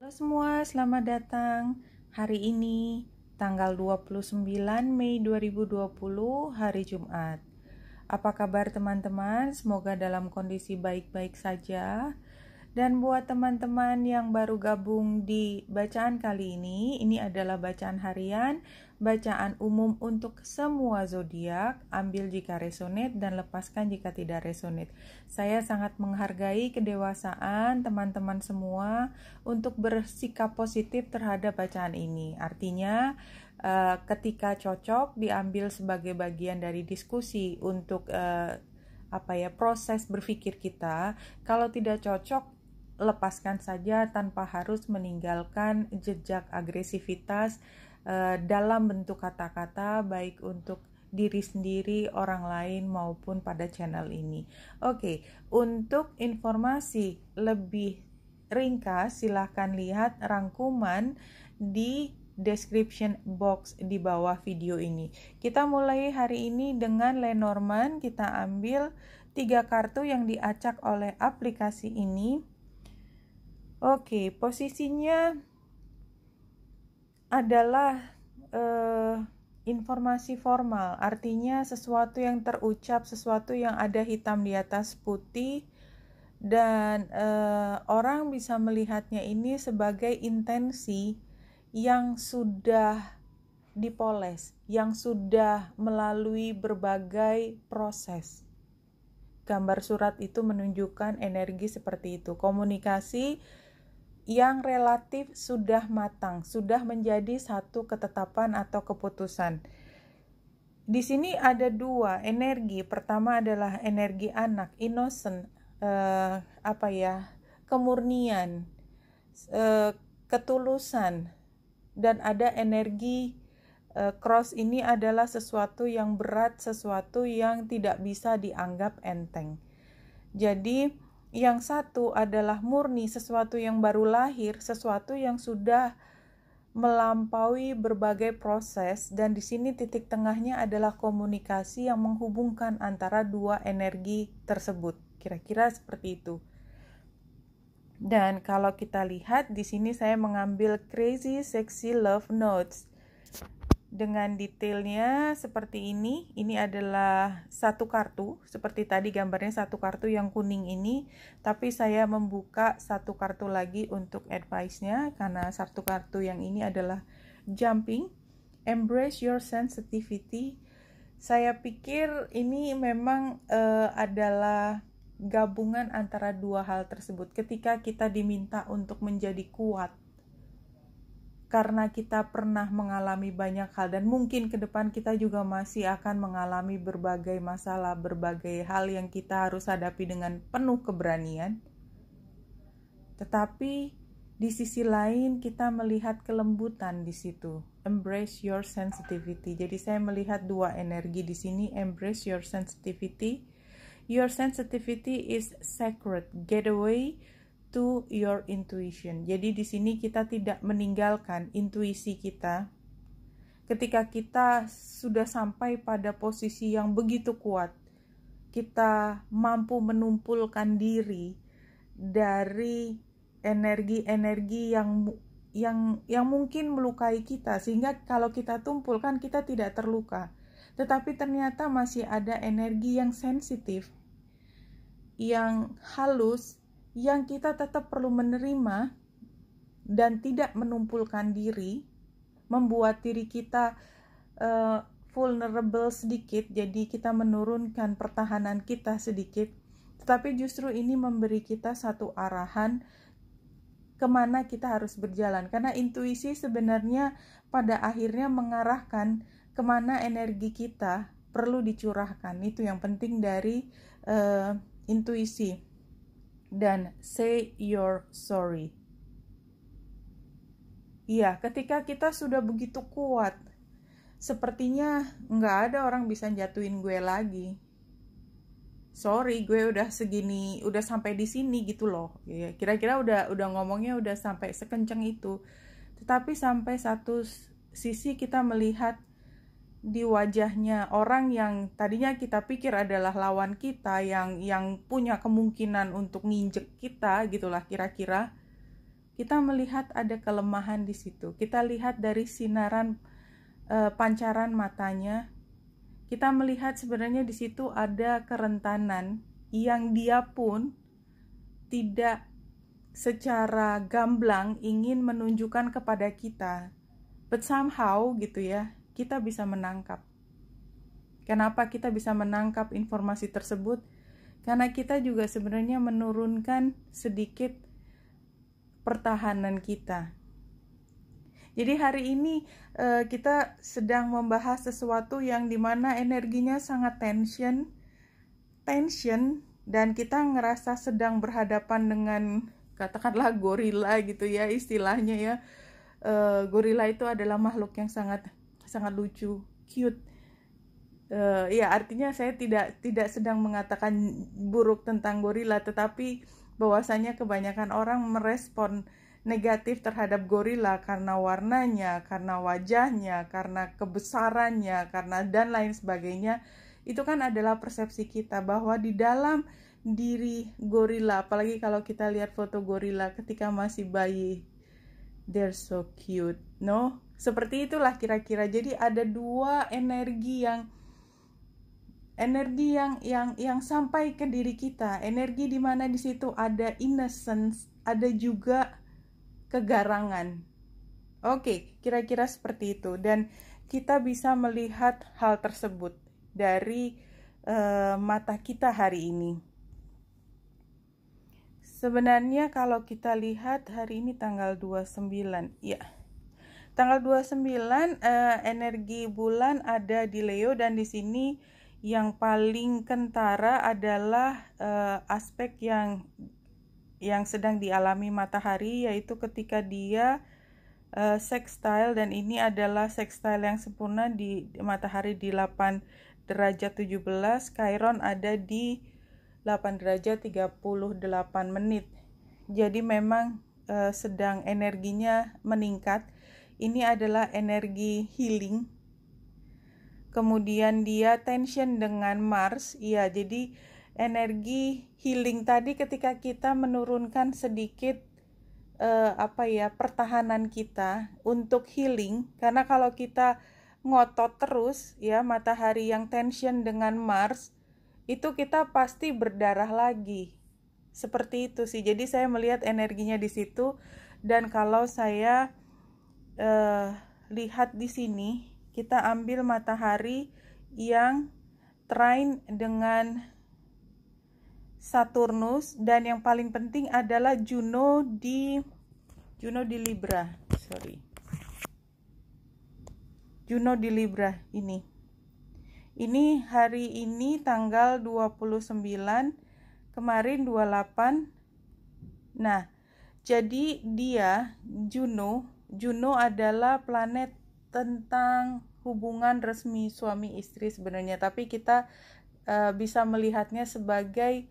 Halo semua, selamat datang. Hari ini tanggal 29 Mei 2020, hari Jumat. Apa kabar teman-teman? Semoga dalam kondisi baik-baik saja. Dan buat teman-teman yang baru gabung di bacaan kali ini adalah bacaan harian, bacaan umum untuk semua zodiak. Ambil jika resonate dan lepaskan jika tidak resonate. Saya sangat menghargai kedewasaan teman-teman semua untuk bersikap positif terhadap bacaan ini. Artinya, ketika cocok diambil sebagai bagian dari diskusi untuk proses berpikir kita. Kalau tidak cocok, lepaskan saja tanpa harus meninggalkan jejak agresivitas dalam bentuk kata-kata, baik untuk diri sendiri, orang lain, maupun pada channel ini. Oke, untuk informasi lebih ringkas, silahkan lihat rangkuman di description box di bawah video ini. Kita mulai hari ini dengan Lenormand. Kita ambil 3 kartu yang diacak oleh aplikasi ini. Oke, posisinya adalah informasi formal, artinya sesuatu yang terucap, sesuatu yang ada hitam di atas putih, dan orang bisa melihatnya ini sebagai intensi yang sudah dipoles, yang sudah melalui berbagai proses. Gambar surat itu menunjukkan energi seperti itu, komunikasi yang relatif sudah matang, sudah menjadi satu ketetapan atau keputusan. Di sini ada 2 energi. Pertama adalah energi anak, innocent, kemurnian, ketulusan, dan ada energi cross. Ini adalah sesuatu yang berat, sesuatu yang tidak bisa dianggap enteng. Jadi yang satu adalah murni, sesuatu yang baru lahir, sesuatu yang sudah melampaui berbagai proses, dan di sini titik tengahnya adalah komunikasi yang menghubungkan antara 2 energi tersebut. Kira-kira seperti itu. Dan kalau kita lihat di sini saya mengambil Crazy Sexy Love Notes dengan detailnya seperti ini. Ini adalah 1 kartu, seperti tadi gambarnya 1 kartu yang kuning ini, tapi saya membuka 1 kartu lagi untuk advice-nya, karena 1 kartu yang ini adalah jumping, embrace your sensitivity. Saya pikir ini memang adalah gabungan antara 2 hal tersebut. Ketika kita diminta untuk menjadi kuat, karena kita pernah mengalami banyak hal, dan mungkin ke depan kita juga masih akan mengalami berbagai masalah, berbagai hal yang kita harus hadapi dengan penuh keberanian. Tetapi di sisi lain kita melihat kelembutan di situ. Embrace your sensitivity. Jadi saya melihat 2 energi di sini. Embrace your sensitivity. Your sensitivity is sacred. Get away to your intuition. Jadi di sini kita tidak meninggalkan intuisi kita. Ketika kita sudah sampai pada posisi yang begitu kuat, kita mampu menumpulkan diri dari energi-energi yang mungkin melukai kita, sehingga kalau kita tumpulkan kita tidak terluka. Tetapi ternyata masih ada energi yang sensitif, yang halus, yang kita tetap perlu menerima dan tidak menumpulkan diri, membuat diri kita vulnerable sedikit, jadi kita menurunkan pertahanan kita sedikit. Tetapi justru ini memberi kita satu arahan kemana kita harus berjalan, karena intuisi sebenarnya pada akhirnya mengarahkan kemana energi kita perlu dicurahkan. Itu yang penting dari intuisi. Dan say you're sorry. Iya, ketika kita sudah begitu kuat, sepertinya nggak ada orang bisa jatuhin gue lagi. Sorry, gue udah segini, udah sampai di sini gitu loh. Ya, kira-kira udah ngomongnya udah sampai sekencang itu. Tetapi sampai satu sisi kita melihat di wajahnya orang yang tadinya kita pikir adalah lawan kita, yang punya kemungkinan untuk nginjek kita, gitulah kira-kira. kita melihat ada kelemahan di situ. Kita lihat dari sinaran pancaran matanya, kita melihat sebenarnya di situ ada kerentanan yang dia pun tidak secara gamblang ingin menunjukkan kepada kita, but somehow gitu ya, kita bisa menangkap. Kenapa kita bisa menangkap informasi tersebut? Karena kita juga sebenarnya menurunkan sedikit pertahanan kita. Jadi hari ini kita sedang membahas sesuatu yang dimana energinya sangat tension, dan kita ngerasa sedang berhadapan dengan katakanlah gorila gitu ya istilahnya ya. Gorila itu adalah makhluk yang sangat lucu, cute. Ya artinya saya tidak sedang mengatakan buruk tentang gorila, tetapi bahwasanya kebanyakan orang merespon negatif terhadap gorila karena warnanya, karena wajahnya, karena kebesarannya, karena dan lain sebagainya. Itu kan adalah persepsi kita bahwa di dalam diri gorila, apalagi kalau kita lihat foto gorila ketika masih bayi, they're so cute, no? Seperti itulah kira-kira. Jadi ada dua energi yang sampai ke diri kita, energi di mana di situ ada innocence, ada juga kegarangan. Oke, kira-kira seperti itu, dan kita bisa melihat hal tersebut dari mata kita hari ini. Sebenarnya kalau kita lihat hari ini tanggal 29, ya. Tanggal 29 energi bulan ada di Leo, dan di sini yang paling kentara adalah aspek yang sedang dialami matahari, yaitu ketika dia sextile, dan ini adalah sextile yang sempurna di matahari di 8 derajat 17, Chiron ada di 8 derajat 38 menit. Jadi memang sedang energinya meningkat. Ini adalah energi healing. Kemudian dia tension dengan Mars. Iya, jadi energi healing tadi ketika kita menurunkan sedikit pertahanan kita untuk healing, karena kalau kita ngotot terus ya, matahari yang tension dengan Mars, itu kita pasti berdarah lagi. Seperti itu sih. Jadi saya melihat energinya di situ, dan kalau saya lihat di sini, kita ambil matahari yang trine dengan Saturnus, dan yang paling penting adalah Juno di Libra. Juno di Libra ini. Ini hari ini tanggal 29, kemarin 28. Nah, jadi dia Juno adalah planet tentang hubungan resmi suami istri sebenarnya, tapi kita bisa melihatnya sebagai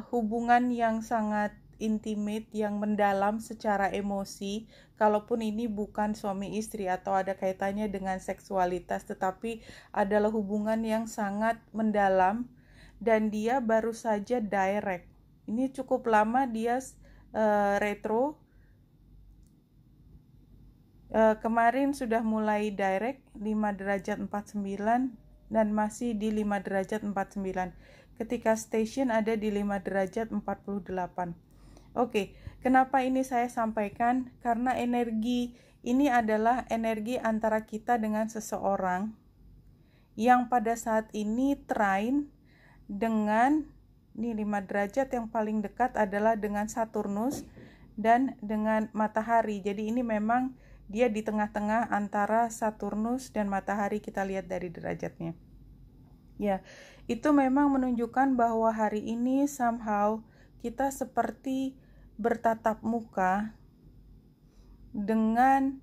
hubungan yang sangat intimate, yang mendalam secara emosi, kalaupun ini bukan suami istri atau ada kaitannya dengan seksualitas, tetapi adalah hubungan yang sangat mendalam, dan dia baru saja direct. Ini cukup lama dia retro. Kemarin sudah mulai direct 5 derajat 49 dan masih di 5 derajat 49. Ketika station ada di 5 derajat 48. Oke, kenapa ini saya sampaikan? Karena energi ini adalah energi antara kita dengan seseorang yang pada saat ini trine dengan ini 5 derajat, yang paling dekat adalah dengan Saturnus dan dengan matahari. Jadi ini memang dia di tengah-tengah antara Saturnus dan matahari, kita lihat dari derajatnya. Ya, itu memang menunjukkan bahwa hari ini somehow kita seperti bertatap muka dengan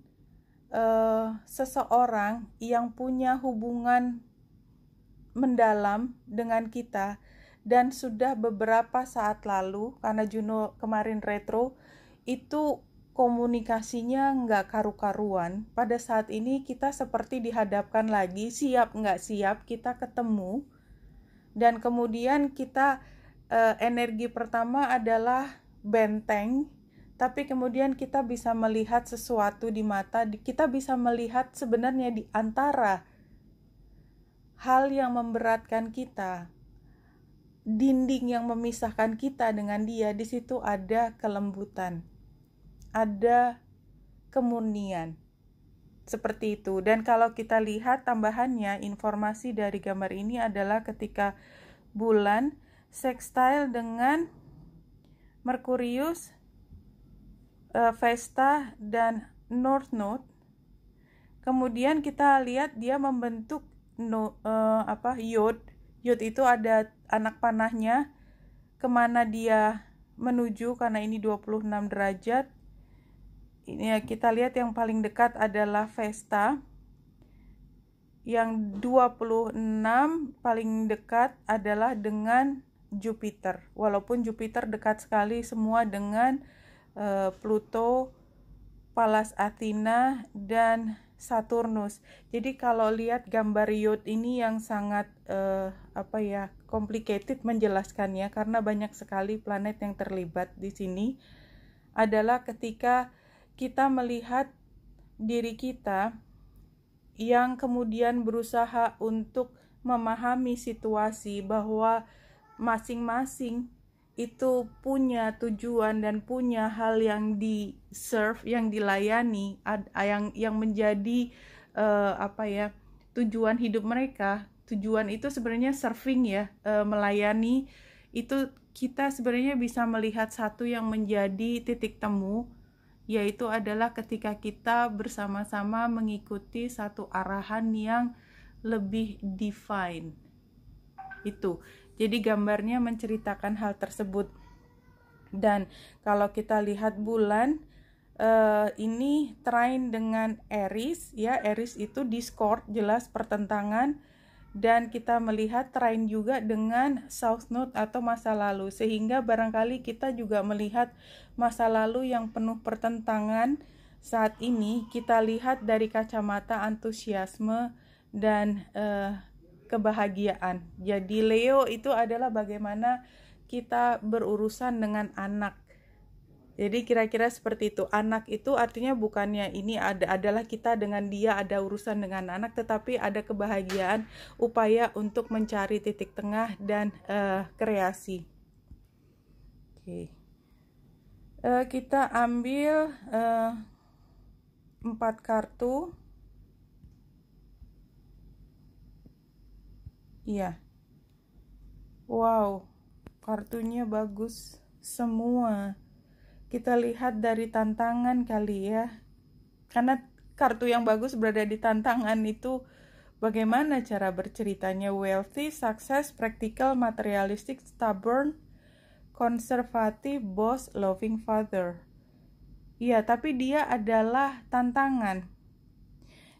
seseorang yang punya hubungan mendalam dengan kita, dan sudah beberapa saat lalu, karena Juno kemarin retro, itu komunikasinya nggak karu-karuan. Pada saat ini kita seperti dihadapkan lagi, siap nggak siap kita ketemu, dan kemudian kita energi pertama adalah benteng, tapi kemudian kita bisa melihat sesuatu di mata, kita bisa melihat sebenarnya di antara hal yang memberatkan kita, dinding yang memisahkan kita dengan dia, di situ ada kelembutan, ada kemurnian. Seperti itu. Dan kalau kita lihat tambahannya, informasi dari gambar ini adalah ketika bulan sextile dengan Merkurius, Vesta, dan North Node. Kemudian kita lihat dia membentuk Yod. Yod itu ada anak panahnya, kemana dia menuju, karena ini 26 derajat. Ini kita lihat yang paling dekat adalah Vesta. Yang 26 paling dekat adalah dengan Jupiter. Walaupun Jupiter dekat sekali semua dengan Pluto, Pallas Athena, dan Saturnus. Jadi kalau lihat gambar Yod ini yang sangat complicated menjelaskannya, karena banyak sekali planet yang terlibat di sini, adalah ketika kita melihat diri kita yang kemudian berusaha untuk memahami situasi bahwa masing-masing itu punya tujuan dan punya hal yang di-serve, yang dilayani, yang menjadi tujuan hidup mereka. Tujuan itu sebenarnya serving ya, melayani. Itu kita sebenarnya bisa melihat satu yang menjadi titik temu, yaitu adalah ketika kita bersama-sama mengikuti satu arahan yang lebih divine. Itu. Jadi gambarnya menceritakan hal tersebut. Dan kalau kita lihat bulan, ini trine dengan Aries, ya. Aries itu discord, jelas pertentangan. Dan kita melihat trine juga dengan South Node atau masa lalu, sehingga barangkali kita juga melihat masa lalu yang penuh pertentangan. Saat ini kita lihat dari kacamata antusiasme dan kebahagiaan. Jadi Leo itu adalah bagaimana kita berurusan dengan anak. Jadi kira-kira seperti itu. Anak itu artinya bukannya ini adalah kita dengan dia ada urusan dengan anak, tetapi ada kebahagiaan, upaya untuk mencari titik tengah dan kreasi. Oke. Kita ambil 4 kartu. Iya. Wow, kartunya bagus semua. Kita lihat dari tantangan kali ya. Karena kartu yang bagus berada di tantangan itu bagaimana cara berceritanya. Wealthy, success, practical, materialistic, stubborn, konservatif, boss, loving father. Iya, tapi dia adalah tantangan.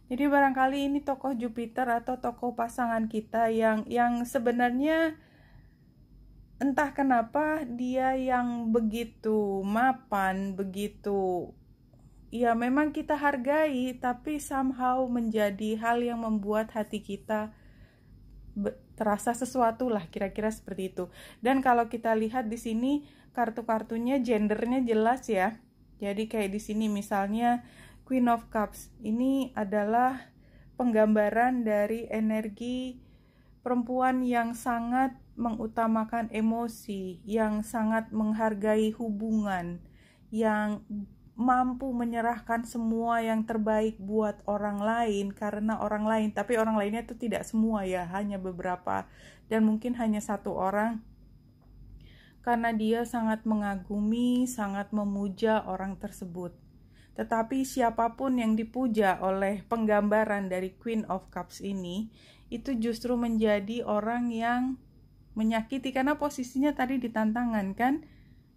Jadi barangkali ini tokoh Jupiter atau tokoh pasangan kita yang sebenarnya entah kenapa dia yang begitu mapan, begitu ya memang kita hargai, tapi somehow menjadi hal yang membuat hati kita terasa sesuatu lah, kira-kira seperti itu. Dan kalau kita lihat di sini kartu-kartunya gendernya jelas ya. Jadi kayak di sini misalnya Queen of Cups. Ini adalah penggambaran dari energi perempuan yang sangat mengutamakan emosi, yang sangat menghargai hubungan, yang mampu menyerahkan semua yang terbaik buat orang lain karena orang lain, tapi orang lainnya itu tidak semua ya, hanya beberapa dan mungkin hanya satu orang, karena dia sangat mengagumi, sangat memuja orang tersebut. Tetapi siapapun yang dipuja oleh penggambaran dari Queen of Cups ini, itu justru menjadi orang yang menyakiti, karena posisinya tadi di tantangan kan.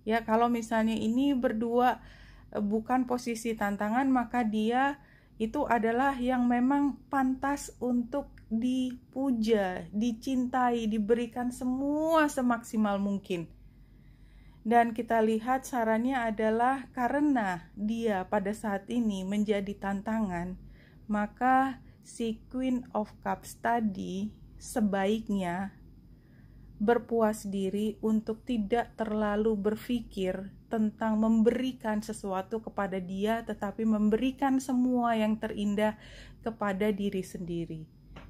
Ya, kalau misalnya ini berdua bukan posisi tantangan, maka dia itu adalah yang memang pantas untuk dipuja, dicintai, diberikan semua semaksimal mungkin. Dan kita lihat sarannya adalah karena dia pada saat ini menjadi tantangan, maka si Queen of Cups tadi sebaiknya berpuas diri untuk tidak terlalu berpikir tentang memberikan sesuatu kepada dia, tetapi memberikan semua yang terindah kepada diri sendiri.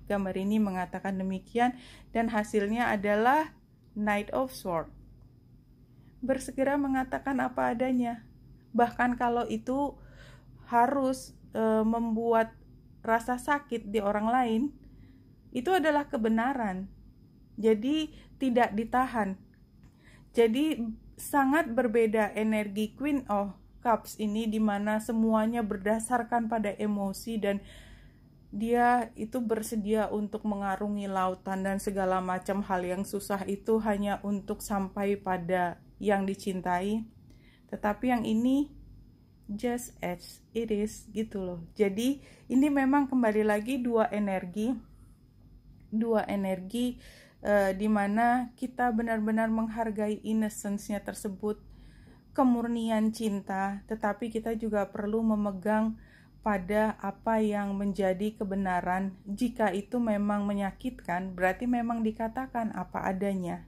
Gambar ini mengatakan demikian, dan hasilnya adalah Knight of Swords. Bersegera mengatakan apa adanya, bahkan kalau itu harus membuat rasa sakit di orang lain, itu adalah kebenaran. Jadi tidak ditahan. Jadi sangat berbeda energi Queen of Cups ini, di mana semuanya berdasarkan pada emosi, dan dia itu bersedia untuk mengarungi lautan dan segala macam hal yang susah itu hanya untuk sampai pada yang dicintai. Tetapi yang ini just as it is gitu loh. Jadi ini memang kembali lagi dua energi di mana kita benar-benar menghargai innocence-nya tersebut, kemurnian cinta, tetapi kita juga perlu memegang pada apa yang menjadi kebenaran. Jika itu memang menyakitkan, berarti memang dikatakan apa adanya.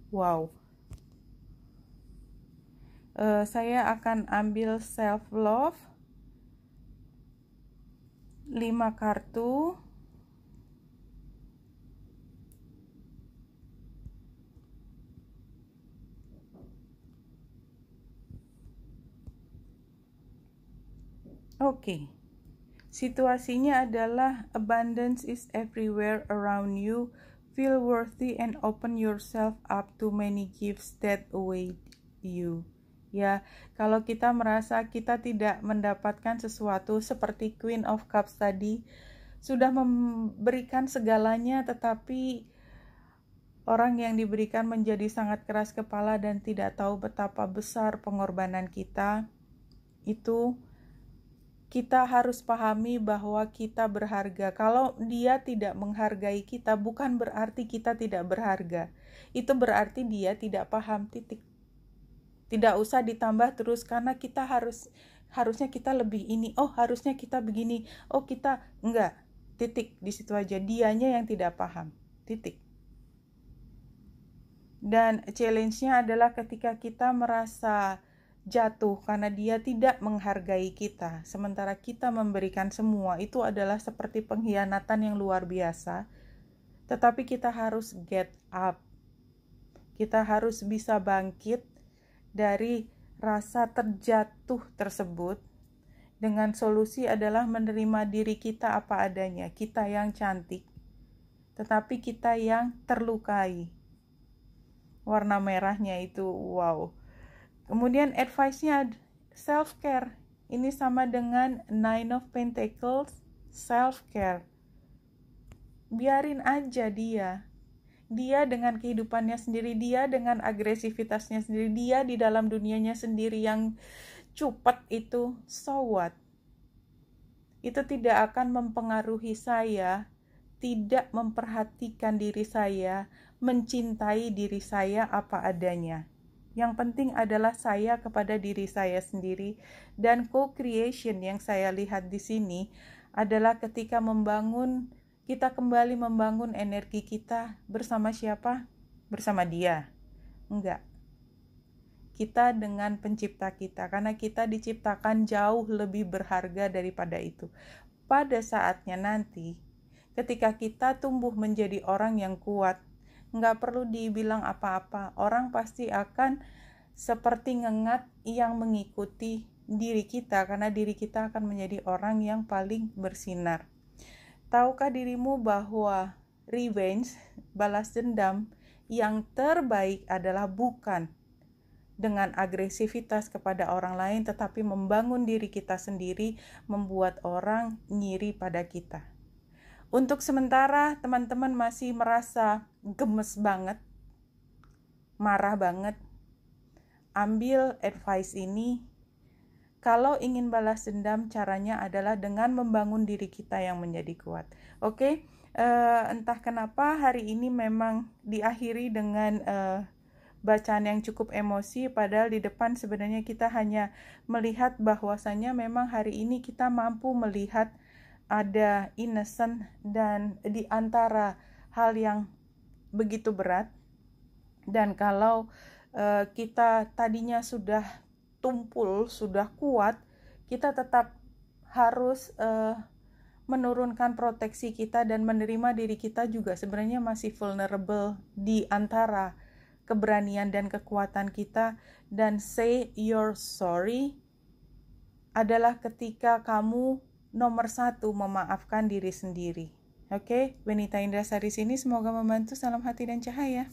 Wow. Saya akan ambil self love 5 kartu. Oke. Situasinya adalah abundance is everywhere around you. Feel worthy and open yourself up to many gifts that await you. Ya, kalau kita merasa kita tidak mendapatkan sesuatu seperti Queen of Cups tadi, sudah memberikan segalanya, tetapi orang yang diberikan menjadi sangat keras kepala dan tidak tahu betapa besar pengorbanan kita, itu kita harus pahami bahwa kita berharga. Kalau dia tidak menghargai kita, bukan berarti kita tidak berharga. Itu berarti dia tidak paham, titik. Tidak usah ditambah terus, karena kita harusnya kita lebih ini, oh harusnya kita begini, oh kita enggak, titik, di situ aja. Dianya yang tidak paham, titik. Dan challenge-nya adalah ketika kita merasa jatuh karena dia tidak menghargai kita, sementara kita memberikan semua, itu adalah seperti pengkhianatan yang luar biasa. Tetapi kita harus get up, kita harus bisa bangkit dari rasa terjatuh tersebut, dengan solusi adalah menerima diri kita apa adanya. Kita yang cantik, tetapi kita yang terlukai. Warna merahnya itu wow. Kemudian advice-nya self-care. Ini sama dengan Nine of Pentacles, self-care. Biarin aja dia dengan kehidupannya sendiri, dia dengan agresivitasnya sendiri, dia di dalam dunianya sendiri yang cupat itu, so what? Itu tidak akan mempengaruhi saya, tidak memperhatikan diri saya, mencintai diri saya apa adanya. Yang penting adalah saya kepada diri saya sendiri, dan co-creation yang saya lihat di sini adalah ketika kita kembali membangun energi kita bersama siapa? Bersama dia. Enggak. Kita dengan pencipta kita, karena kita diciptakan jauh lebih berharga daripada itu. Pada saatnya nanti, ketika kita tumbuh menjadi orang yang kuat, enggak perlu dibilang apa-apa. Orang pasti akan seperti ngengat yang mengikuti diri kita, karena diri kita akan menjadi orang yang paling bersinar. Tahukah dirimu bahwa revenge, balas dendam, yang terbaik adalah bukan dengan agresivitas kepada orang lain, tetapi membangun diri kita sendiri, membuat orang ngiri pada kita. Untuk sementara teman-teman masih merasa gemes banget, marah banget, ambil advice ini. Kalau ingin balas dendam, caranya adalah dengan membangun diri kita yang menjadi kuat. Oke, entah kenapa hari ini memang diakhiri dengan bacaan yang cukup emosi, padahal di depan sebenarnya kita hanya melihat bahwasannya memang hari ini kita mampu melihat ada innocent, dan di antara hal yang begitu berat. Dan kalau kita tadinya sudah tumpul, sudah kuat, kita tetap harus menurunkan proteksi kita dan menerima diri kita juga sebenarnya masih vulnerable di antara keberanian dan kekuatan kita. Dan say you're sorry adalah ketika kamu nomor 1 memaafkan diri sendiri. Oke, Benita Indrasari sini, semoga membantu. Salam hati dan cahaya.